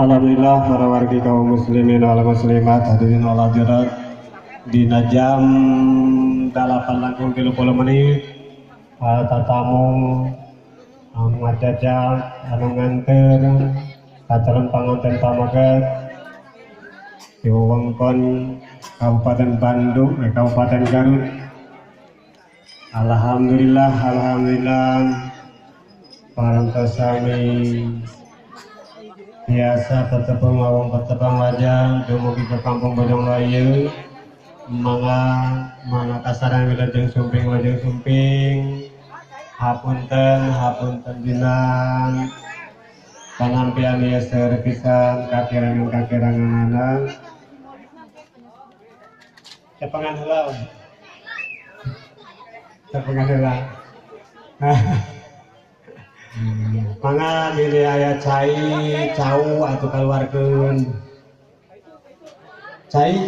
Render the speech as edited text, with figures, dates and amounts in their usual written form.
Alhamdulillah para wargi kaum muslimin wal muslimat hadirin wal hadirat dina jam 8:30 menit tatamu ngajajak anu nganter kacalon panganten pamagat di wewengkon Kabupaten Bandung Kabupaten Garut. Alhamdulillah parantosami biasa tetepeng lawang tetepeng wajah dumugi ke kampung Bojong Layu manga kasaran wilajeng sumping hapunten dinan panampian ieu seueur pisan kakirangan cepengan heula mangga milih aya cai cau atau keluarkeun cai